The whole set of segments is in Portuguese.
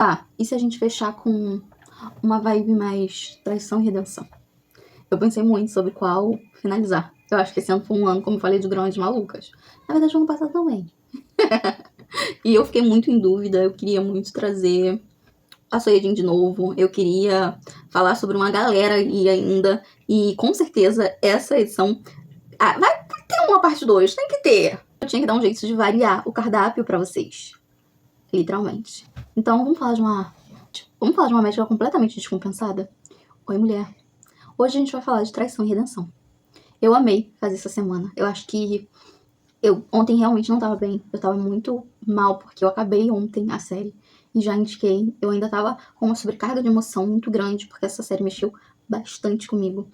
Tá, e se a gente fechar com uma vibe mais traição e redenção? Eu pensei muito sobre qual finalizar. Eu acho que esse ano foi um ano, como eu falei, de grandes malucas. Na verdade, o ano passado também. E eu fiquei muito em dúvida, eu queria muito trazer a Soyedin de novo, eu queria falar sobre uma galera aí ainda, e com certeza essa edição vai ter uma parte 2, tem que ter. Eu tinha que dar um jeito de variar o cardápio pra vocês, literalmente. Então vamos falar de uma médica completamente descompensada? Oi, mulher. Hoje a gente vai falar de traição e redenção. Eu amei fazer essa semana. Eu acho que eu ontem realmente não tava bem. Eu tava muito mal, porque eu acabei ontem a série e já indiquei. Eu ainda tava com uma sobrecarga de emoção muito grande, porque essa série mexeu bastante comigo.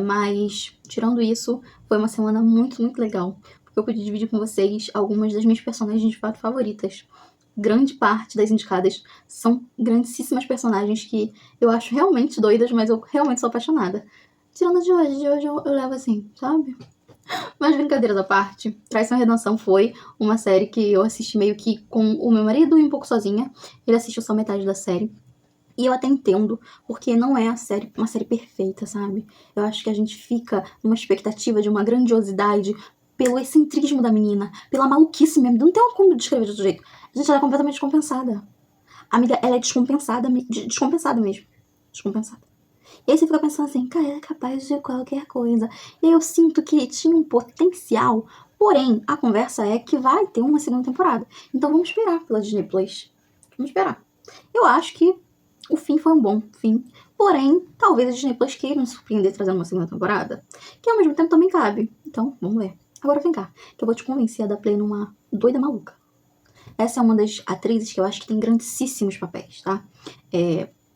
Mas, tirando isso, foi uma semana muito, muito legal. Porque eu pude dividir com vocês algumas das minhas personagens de fato favoritas. Grande parte das indicadas são grandíssimas personagens que eu acho realmente doidas, mas eu realmente sou apaixonada. Tirando a de hoje eu levo assim, sabe? Mas brincadeiras à parte, Traição e Redenção foi uma série que eu assisti meio que com o meu marido e um pouco sozinha. Ele assistiu só metade da série. E eu até entendo, porque não é uma série perfeita, sabe? Eu acho que a gente fica numa expectativa de uma grandiosidade pelo excentrismo da menina, pela maluquice mesmo. Não tem como descrever de outro jeito. Gente, ela é completamente descompensada. Amiga, ela é descompensada mesmo. Descompensada. E aí você fica pensando assim, cara, ela é capaz de qualquer coisa. E aí eu sinto que tinha um potencial, porém, a conversa é que vai ter uma segunda temporada. Então vamos esperar pela Disney Plus. Vamos esperar. Eu acho que o fim foi um bom fim. Porém, talvez a Disney Plus queira nos surpreender trazendo uma segunda temporada. Que ao mesmo tempo também cabe. Então, vamos ver. Agora vem cá, que eu vou te convencer a dar play numa doida maluca. Essa é uma das atrizes que eu acho que tem grandíssimos papéis, tá?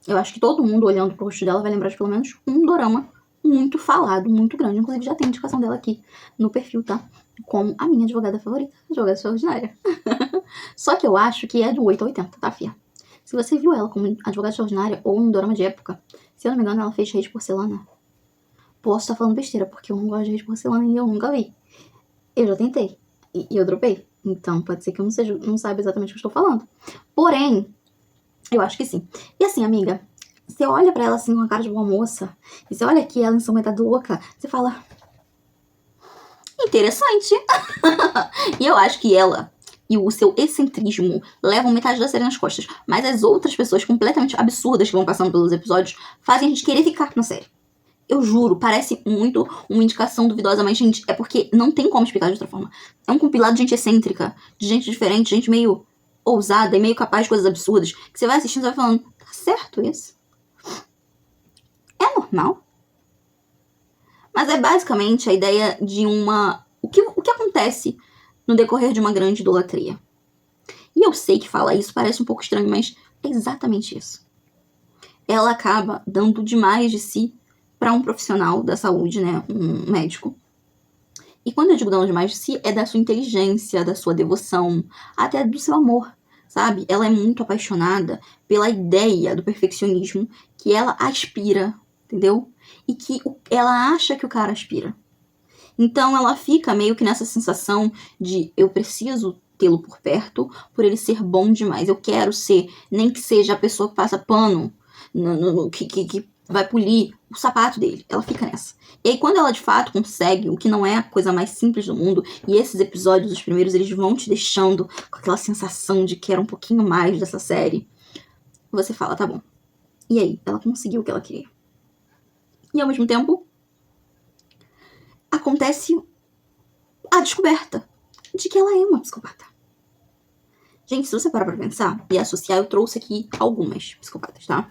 Eu acho que todo mundo olhando pro rosto dela vai lembrar de pelo menos um dorama muito falado, muito grande. Inclusive já tem indicação dela aqui no perfil, tá? Como a minha advogada favorita, advogada extraordinária. Só que eu acho que é do 8 a 80, tá, fia? Se você viu ela como advogada extraordinária ou um dorama de época, se eu não me engano, ela fez Rei de Porcelana. Posso estar falando besteira, porque eu não gosto de Rei de Porcelana e eu nunca vi. Eu já tentei. E eu dropei. Então, pode ser que eu não saiba exatamente o que eu estou falando. Porém, eu acho que sim. E assim, amiga, você olha pra ela assim com a cara de boa moça, e você olha aqui ela ensanguentada louca, você fala... Interessante. E eu acho que ela e o seu excentrismo levam metade da série nas costas. Mas as outras pessoas completamente absurdas que vão passando pelos episódios fazem a gente querer ficar na série. Eu juro, parece muito uma indicação duvidosa, mas, gente, é porque não tem como explicar de outra forma. É um compilado de gente excêntrica, de gente diferente, gente meio ousada e meio capaz de coisas absurdas, que você vai assistindo e vai falando, tá certo isso? É normal? Mas é basicamente a ideia de o que acontece no decorrer de uma grande idolatria. E eu sei que falar isso parece um pouco estranho, mas é exatamente isso. Ela acaba dando demais de si para um profissional da saúde, né, um médico. E quando eu digo dando demais de si, é da sua inteligência, da sua devoção, até do seu amor, sabe? Ela é muito apaixonada pela ideia do perfeccionismo que ela aspira, entendeu? E que ela acha que o cara aspira. Então ela fica meio que nessa sensação de eu preciso tê-lo por perto por ele ser bom demais. Eu quero ser, nem que seja a pessoa que passa pano, que vai polir o sapato dele. Ela fica nessa. E aí quando ela de fato consegue, o que não é a coisa mais simples do mundo, e esses episódios, os primeiros, eles vão te deixando com aquela sensação de que era um pouquinho mais dessa série, você fala, tá bom. E aí? Ela conseguiu o que ela queria. E ao mesmo tempo, acontece a descoberta de que ela é uma psicopata. Gente, se você parar pra pensar e associar, eu trouxe aqui algumas psicopatas, tá?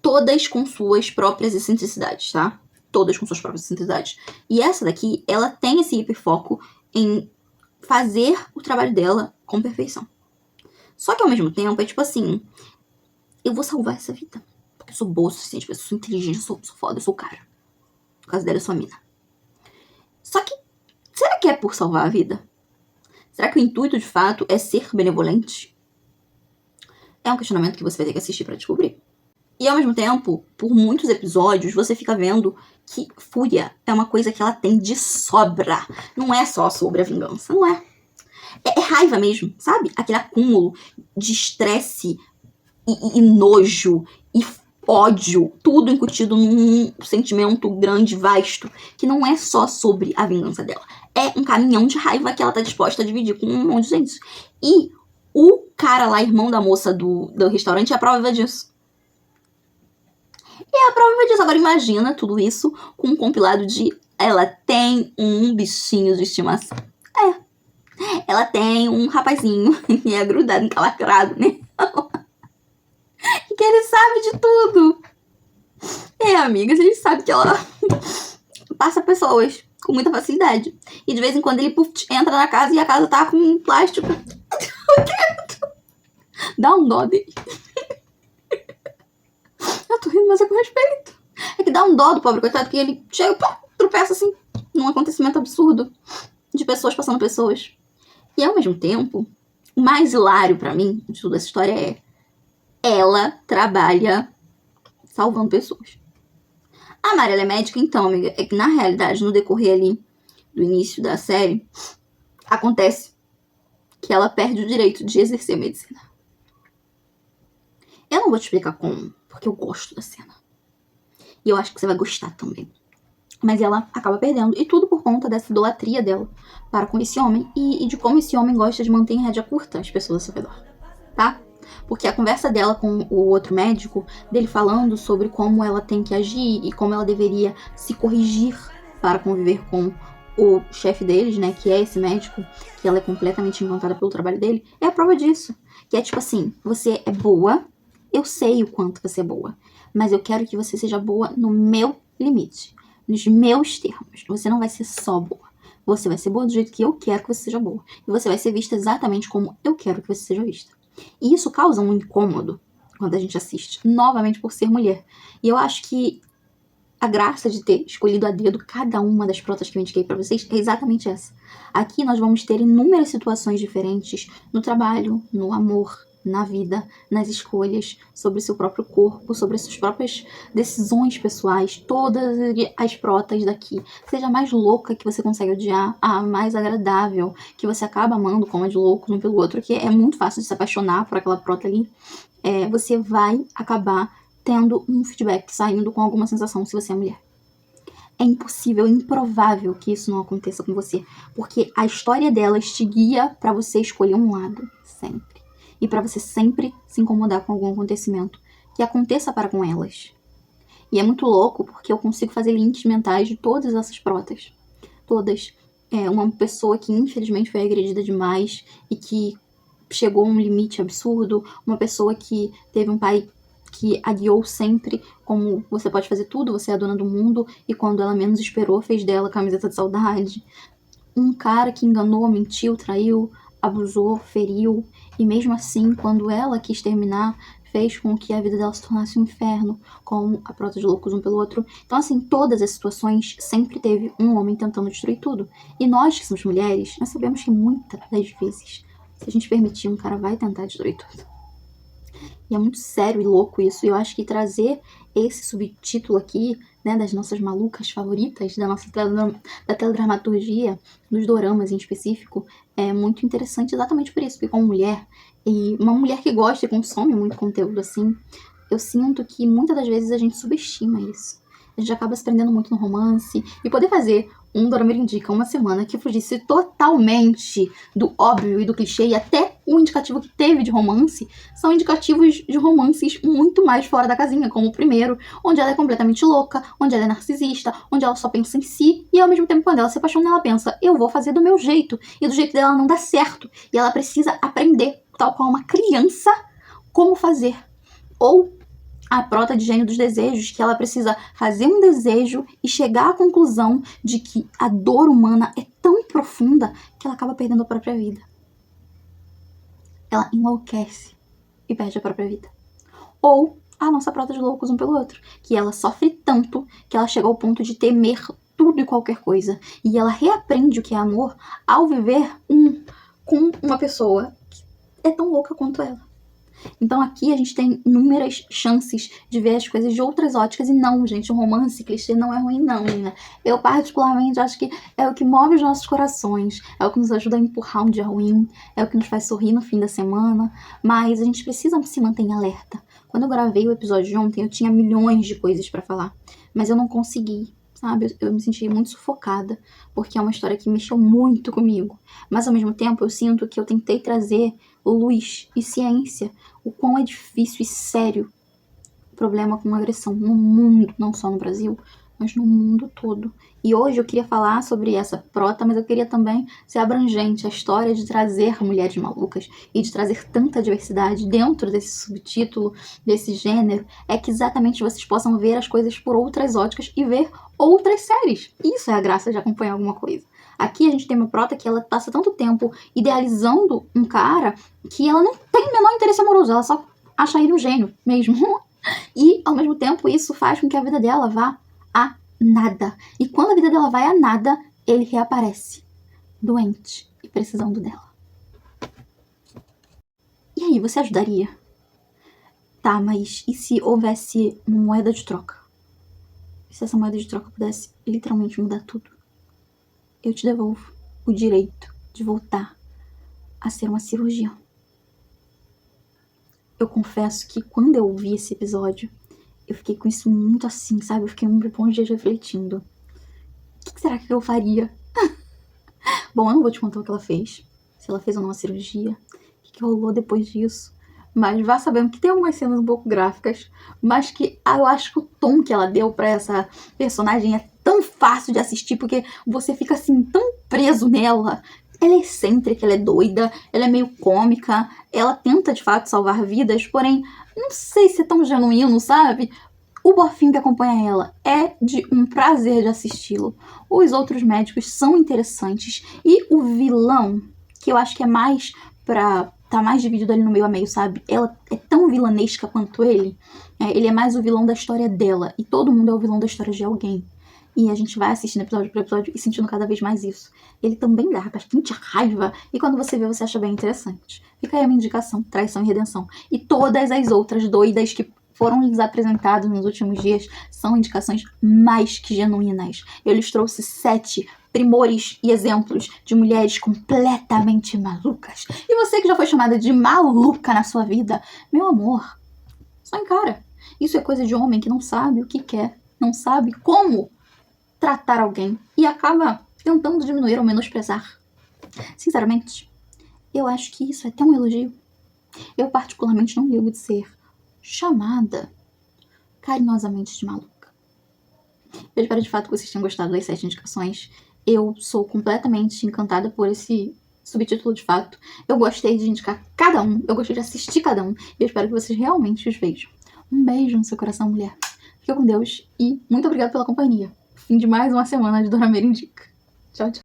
Todas com suas próprias excentricidades, tá? Todas com suas próprias excentricidades. E essa daqui, ela tem esse hiperfoco em fazer o trabalho dela com perfeição. Só que ao mesmo tempo, é tipo assim, eu vou salvar essa vida. Porque eu sou boa o suficiente, eu sou inteligente, eu sou foda, eu sou o cara. No caso dela, eu sou a mina. Só que, será que é por salvar a vida? Será que o intuito, de fato, é ser benevolente? É um questionamento que você vai ter que assistir pra descobrir. E, ao mesmo tempo, por muitos episódios, você fica vendo que fúria é uma coisa que ela tem de sobra. Não é só sobre a vingança, não é. É raiva mesmo, sabe? Aquele acúmulo de estresse e nojo e ódio, tudo incutido num sentimento grande, vasto, que não é só sobre a vingança dela. É um caminhão de raiva que ela tá disposta a dividir com um monte de gente. E o cara lá, irmão da moça do restaurante, é a prova disso. É a prova disso. Agora imagina tudo isso com um compilado de ela tem um bichinho de estimação. Ela tem um rapazinho e é grudado, encalacrado, né? Que ele sabe de tudo. Amigas, a gente sabe que ela passa pessoas com muita facilidade. E de vez em quando ele entra na casa e a casa tá com um plástico. Dá um dó dele. Eu tô rindo, mas é com respeito. É que dá um dó do pobre coitado, que ele chega, pá, tropeça assim, num acontecimento absurdo de pessoas passando pessoas. E ao mesmo tempo, o mais hilário pra mim de toda essa história é ela trabalha salvando pessoas. A Mari, ela é médica, então, amiga, é que na realidade, no decorrer ali do início da série, acontece que ela perde o direito de exercer medicina. Eu não vou te explicar como, porque eu gosto da cena. E eu acho que você vai gostar também. Mas ela acaba perdendo, e tudo por conta dessa idolatria dela para com esse homem, e de como esse homem gosta de manter em rédea curta as pessoas ao seu redor, tá? Porque a conversa dela com o outro médico, dele falando sobre como ela tem que agir e como ela deveria se corrigir para conviver com o chefe deles, né, que é esse médico, que ela é completamente encantada pelo trabalho dele, é a prova disso. Que é tipo assim, você é boa, eu sei o quanto você é boa, mas eu quero que você seja boa no meu limite, nos meus termos. Você não vai ser só boa. Você vai ser boa do jeito que eu quero que você seja boa. E você vai ser vista exatamente como eu quero que você seja vista. E isso causa um incômodo quando a gente assiste, novamente por ser mulher. E eu acho que a graça de ter escolhido a dedo cada uma das protas que eu indiquei pra vocês é exatamente essa. Aqui nós vamos ter inúmeras situações diferentes no trabalho, no amor, na vida, nas escolhas, sobre o seu próprio corpo, sobre as suas próprias decisões pessoais, todas as protas daqui. Seja a mais louca que você consegue odiar, a mais agradável, que você acaba amando como a de louco um pelo outro, que é muito fácil de se apaixonar por aquela prota ali. Você vai acabar tendo um feedback, saindo com alguma sensação se você é mulher. É impossível, improvável que isso não aconteça com você, porque a história delas te guia pra você escolher um lado, sempre. E pra você sempre se incomodar com algum acontecimento que aconteça para com elas. E é muito louco, porque eu consigo fazer links mentais de todas essas protas. Todas. Uma pessoa que infelizmente foi agredida demais e que chegou a um limite absurdo, uma pessoa que teve um pai que a guiou sempre como você pode fazer tudo, você é a dona do mundo, e quando ela menos esperou, fez dela camiseta de saudade. Um cara que enganou, mentiu, traiu, abusou, feriu, e mesmo assim, quando ela quis terminar, fez com que a vida dela se tornasse um inferno, como a prota de loucos um pelo outro. Então, assim, todas as situações sempre teve um homem tentando destruir tudo. E nós, que somos mulheres, nós sabemos que muitas das vezes, se a gente permitir, um cara vai tentar destruir tudo. E é muito sério e louco isso. E eu acho que trazer esse subtítulo aqui, né, das nossas malucas favoritas, da teledramaturgia, dos doramas em específico, é muito interessante exatamente por isso. Porque como mulher, e uma mulher que gosta e consome muito conteúdo assim, eu sinto que muitas das vezes a gente subestima isso. A gente acaba se prendendo muito no romance. E poder fazer um Dorama Indica uma semana que fugisse totalmente do óbvio e do clichê, e até o indicativo que teve de romance, são indicativos de romances muito mais fora da casinha, como o primeiro, onde ela é completamente louca, onde ela é narcisista, onde ela só pensa em si, e ao mesmo tempo quando ela se apaixona, ela pensa, eu vou fazer do meu jeito, e do jeito dela não dá certo, e ela precisa aprender, tal qual uma criança, como fazer. Ou a prota de Gênio dos Desejos, que ela precisa fazer um desejo e chegar à conclusão de que a dor humana é tão profunda que ela acaba perdendo a própria vida. Ela enlouquece e perde a própria vida. Ou a nossa prota de loucos um pelo outro, que ela sofre tanto que ela chega ao ponto de temer tudo e qualquer coisa. E ela reaprende o que é amor ao viver com uma pessoa que é tão louca quanto ela. Então aqui a gente tem inúmeras chances de ver as coisas de outras óticas. E não, gente, o romance clichê não é ruim não, né? Eu particularmente acho que é o que move os nossos corações, é o que nos ajuda a empurrar um dia ruim, é o que nos faz sorrir no fim da semana, mas a gente precisa se manter em alerta. Quando eu gravei o episódio de ontem, eu tinha milhões de coisas pra falar, mas eu não consegui, sabe? Eu me senti muito sufocada, porque é uma história que mexeu muito comigo. Mas ao mesmo tempo eu sinto que eu tentei trazer luz e ciência, o quão é difícil e sério o problema com agressão no mundo, não só no Brasil, mas no mundo todo. E hoje eu queria falar sobre essa prota, mas eu queria também ser abrangente, a história de trazer mulheres malucas e de trazer tanta diversidade dentro desse subtítulo, desse gênero, é que exatamente vocês possam ver as coisas por outras óticas e ver outras séries. Isso é a graça de acompanhar alguma coisa. Aqui a gente tem uma prota que ela passa tanto tempo idealizando um cara que ela não tem o menor interesse amoroso, ela só acha ele um gênio mesmo. E, ao mesmo tempo, isso faz com que a vida dela vá a nada. E quando a vida dela vai a nada, ele reaparece, doente e precisando dela. E aí, você ajudaria? Tá, mas e se houvesse uma moeda de troca? E se essa moeda de troca pudesse literalmente mudar tudo? Eu te devolvo o direito de voltar a ser uma cirurgiã. Eu confesso que quando eu ouvi esse episódio, eu fiquei com isso muito assim, sabe? Eu fiquei um bom dia refletindo. O que será que eu faria? Bom, eu não vou te contar o que ela fez. Se ela fez ou não a cirurgia. O que rolou depois disso. Mas vá sabendo que tem algumas cenas um pouco gráficas. Mas que eu acho que o tom que ela deu pra essa personagem é tão fácil de assistir. Porque você fica assim, tão preso nela. Ela é excêntrica, ela é doida, ela é meio cômica, ela tenta de fato salvar vidas, porém, não sei se é tão genuíno, sabe? O bofinho que acompanha ela é de um prazer de assisti-lo. Os outros médicos são interessantes. E o vilão, que eu acho que é mais pra tá mais dividido ali no meio a meio, sabe? Ela é tão vilanesca quanto ele. Ele é mais o vilão da história dela. E todo mundo é o vilão da história de alguém. E a gente vai assistindo episódio por episódio e sentindo cada vez mais isso. Ele também dá bastante raiva. E quando você vê, você acha bem interessante. Fica aí a minha indicação, Traição e Redenção. E todas as outras doidas que foram lhes apresentados nos últimos dias são indicações mais que genuínas. Eu lhes trouxe 7 primores e exemplos de mulheres completamente malucas. E você que já foi chamada de maluca na sua vida, meu amor, só encara. Isso é coisa de homem que não sabe o que quer, não sabe como tratar alguém e acaba tentando diminuir ou menosprezar. Sinceramente, eu acho que isso é até um elogio. Eu particularmente não ligo de ser chamada carinhosamente de maluca. Eu espero de fato que vocês tenham gostado das 7 indicações. Eu sou completamente encantada por esse subtítulo de fato. Eu gostei de indicar cada um, eu gostei de assistir cada um e eu espero que vocês realmente os vejam. Um beijo no seu coração, mulher. Fica com Deus e muito obrigada pela companhia. Fim de mais uma semana de Dona Meira Indica. Tchau, tchau.